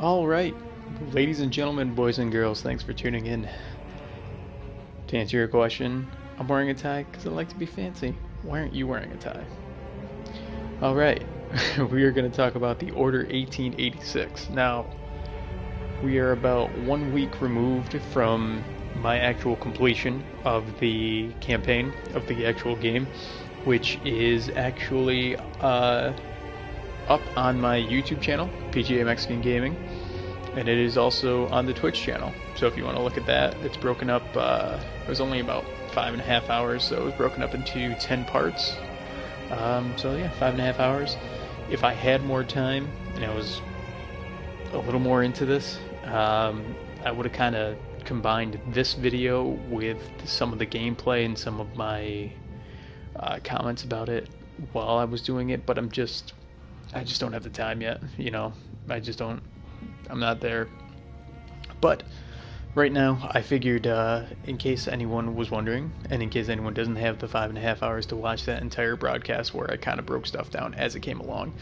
All right, ladies and gentlemen, boys and girls, thanks for tuning in. To answer your question, I'm wearing a tie because I like to be fancy. Why aren't you wearing a tie? All right, we are going to talk about the Order 1886. Now, we are about 1 week removed from my actual completion of the campaign of the actual game, which is actually up on my YouTube channel, PGA Mexican Gaming, and it is also on the Twitch channel. So if you want to look at that, it's broken up. It was only about 5.5 hours, so it was broken up into 10 parts. So yeah, 5.5 hours. If I had more time and I was a little more into this, I would have kind of combined this video with some of the gameplay and some of my comments about it while I was doing it. But I just don't have the time yet. I just don't. I'm not there. But right now, I figured, in case anyone was wondering, and in case anyone doesn't have the 5.5 hours to watch that entire broadcast where I kind of broke stuff down as it came along,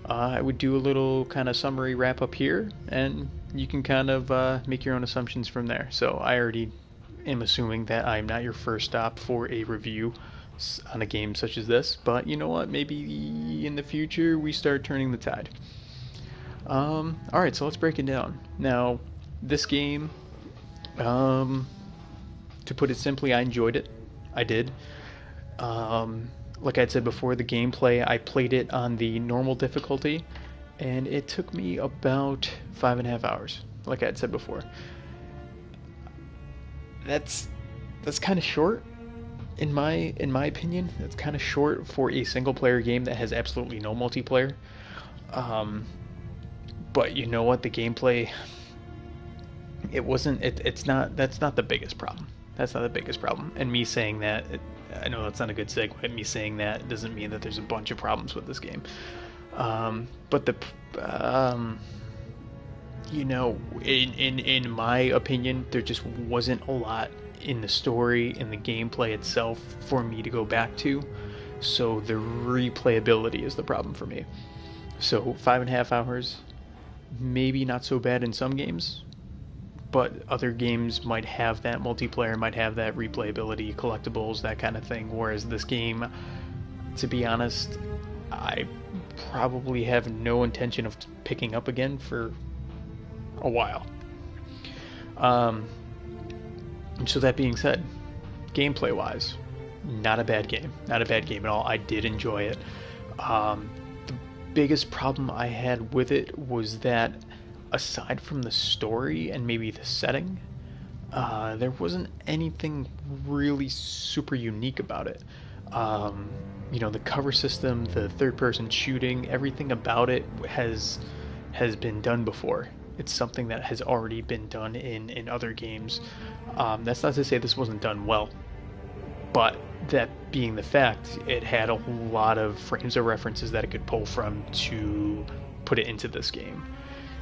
I would do a little kind of summary wrap up here, and you can kind of make your own assumptions from there. So I already am assuming that I'm not your first stop for a review on a game such as this, but you know what? Maybe in the future we start turning the tide. Alright, so let's break it down. Now, this game, to put it simply, I enjoyed it. I did. Like I said before, the gameplay, I played it on the normal difficulty, and it took me about 5.5 hours, like I had said before. That's kind of short, in my opinion. That's kind of short for a single player game that has absolutely no multiplayer. But you know what? The gameplay, it's not. That's not the biggest problem. That's not the biggest problem. And me saying that, I know that's not a good segue. Me saying that doesn't mean that there's a bunch of problems with this game. But in my opinion, there just wasn't a lot in the story, in the gameplay itself, for me to go back to. So the replayability is the problem for me. So 5.5 hours, maybe not so bad in some games, but other games might have that multiplayer, might have that replayability, collectibles, that kind of thing. Whereas this game, to be honest, I probably have no intention of picking up again for a while. So that being said, gameplay wise, not a bad game. Not a bad game at all. I did enjoy it. The biggest problem I had with it was that, aside from the story and maybe the setting, there wasn't anything really super unique about it. The cover system, the third-person shooting, everything about it has been done before. It's something that has already been done in other games. That's not to say this wasn't done well, but that being the fact, it had a lot of frames of references that it could pull from to put it into this game.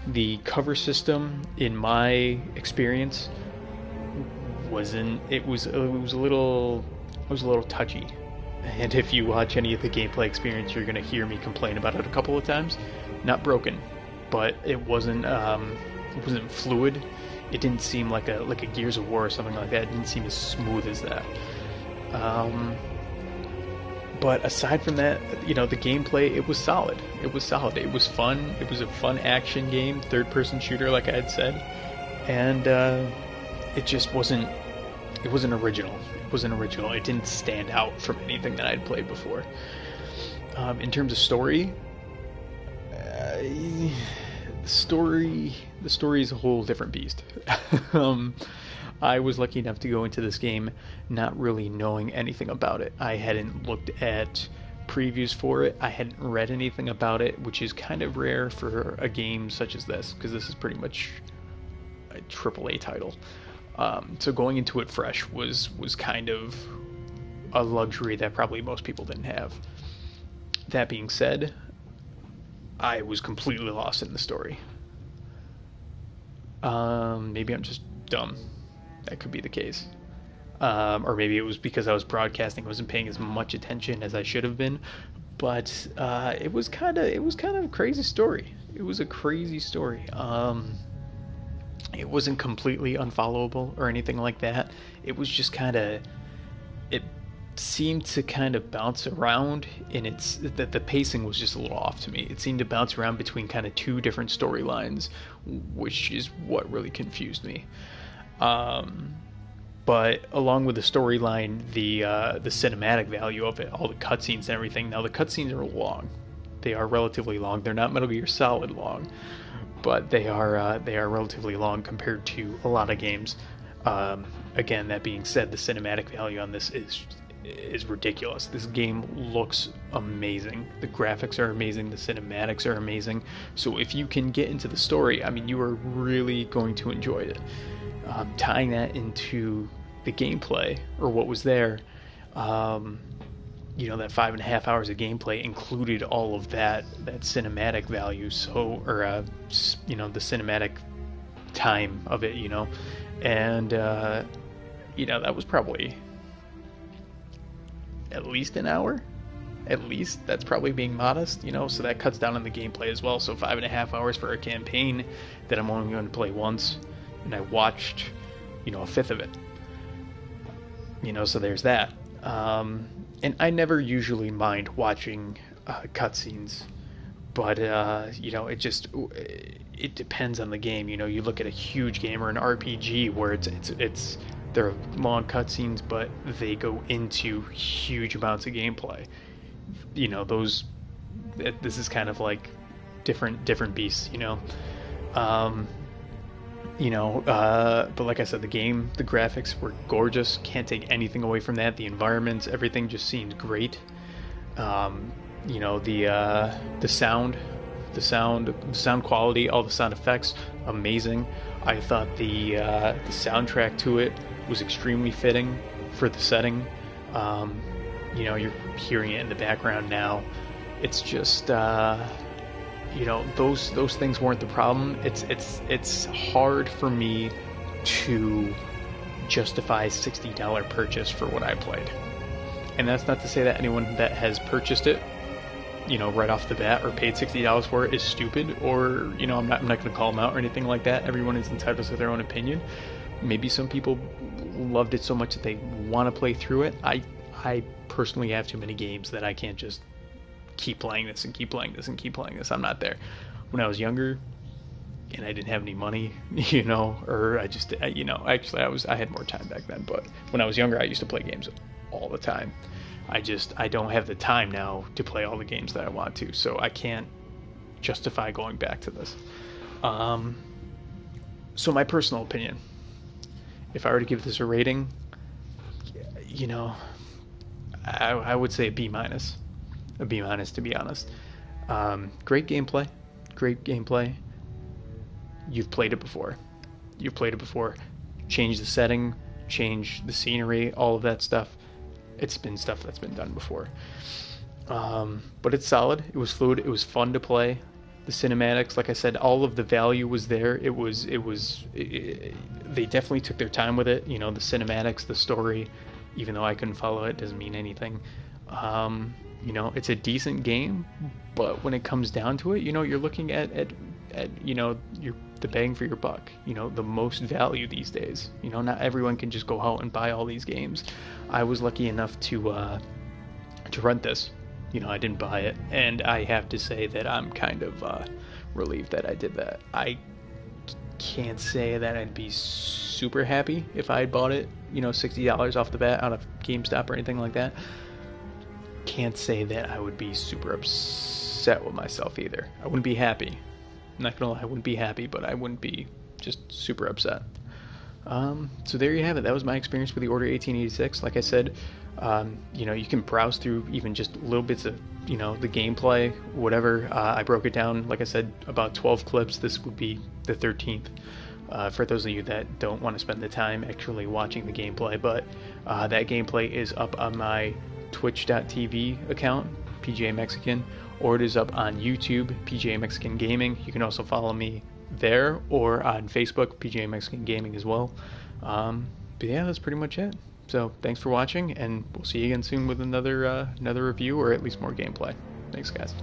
The cover system, in my experience, it was a little touchy. And if you watch any of the gameplay experience, you're gonna hear me complain about it a couple of times. Not broken, but it wasn't fluid. It didn't seem like a Gears of War or something like that. It didn't seem as smooth as that. But aside from that, the gameplay, it was solid. It was solid. It was fun. It was a fun action game, third-person shooter, like I had said, and it just wasn't. It wasn't original. It wasn't original. It didn't stand out from anything that I'd played before. In terms of story, the story is a whole different beast. I was lucky enough to go into this game not really knowing anything about it. I hadn't looked at previews for it. I hadn't read anything about it, which is kind of rare for a game such as this, because this is pretty much a AAA title. So going into it fresh was kind of a luxury that probably most people didn't have. That being said, I was completely lost in the story. Maybe I'm just dumb. That could be the case. Or maybe it was because I was broadcasting, I wasn't paying as much attention as I should have been. But it was kind of a crazy story. a crazy story. It wasn't completely unfollowable or anything like that. It was just kind of, it seemed to kind of bounce around, and it's that the pacing was just a little off to me. It seemed to bounce around between kind of two different storylines, which is what really confused me. Um, but along with the storyline, the cinematic value of it, all the cutscenes and everything. Now the cutscenes are long; they are relatively long. They're not Metal Gear Solid long, but they are relatively long compared to a lot of games. Again, that being said, the cinematic value on this is ridiculous. This game looks amazing. The graphics are amazing. The cinematics are amazing. So if you can get into the story, I mean, you are really going to enjoy it. Tying that into the gameplay, or what was there, that 5.5 hours of gameplay included all of that cinematic value. So, or the cinematic time of it, and that was probably at least an hour. At least that's probably being modest, so that cuts down on the gameplay as well. So 5.5 hours for a campaign that I'm only going to play once, and I watched, a fifth of it. So there's that. And I never usually mind watching cutscenes, but it depends on the game. You look at a huge game or an RPG where it's they're long cutscenes, but they go into huge amounts of gameplay. This is kind of like different beasts. But like I said, the graphics were gorgeous. Can't take anything away from that. The environments, everything just seemed great. The sound quality, all the sound effects, amazing. I thought the soundtrack to it was extremely fitting for the setting. You're hearing it in the background now. It's just those things weren't the problem. It's hard for me to justify $60 purchase for what I played. And that's not to say that anyone that has purchased it, right off the bat, or paid $60 for it is stupid, or I'm not going to call them out or anything like that. Everyone is entitled to their own opinion. Maybe some people loved it so much that they want to play through it. I personally have too many games that I can't just keep playing this and keep playing this and keep playing this. I'm not there. When I was younger and I didn't have any money, or I had more time back then, but when I was younger, I used to play games all the time. I don't have the time now to play all the games that I want to, so I can't justify going back to this. So my personal opinion, if I were to give this a rating, I would say a B minus. A B minus, to be honest. Great gameplay. You've played it before. Change the setting, change the scenery, all of that stuff. It's been stuff that's been done before. But it's solid. It was fluid. It was fun to play. The cinematics, like I said, all of the value was there. They definitely took their time with it. The cinematics, the story, even though I couldn't follow it, doesn't mean anything. It's a decent game, but when it comes down to it, you're looking at the bang for your buck, the most value these days. Not everyone can just go out and buy all these games. I was lucky enough to rent this. I didn't buy it, and I have to say that I'm kind of relieved that I did that. I can't say that I'd be super happy if I had bought it, $60 off the bat out of GameStop or anything like that. Can't say that I would be super upset with myself either. I wouldn't be happy. I'm not gonna lie, I wouldn't be happy, but I wouldn't be just super upset. So there you have it. That was my experience with the Order 1886. Like I said, you can browse through even just little bits of, the gameplay, whatever. I broke it down, like I said, about 12 clips. This would be the 13th. For those of you that don't want to spend the time actually watching the gameplay, but that gameplay is up on my twitch.tv account, PGA Mexican, or it is up on YouTube, PGA Mexican Gaming. You can also follow me there, or on Facebook, PGA Mexican Gaming as well. But yeah, that's pretty much it. So thanks for watching, and we'll see you again soon with another review, or at least more gameplay. Thanks, guys.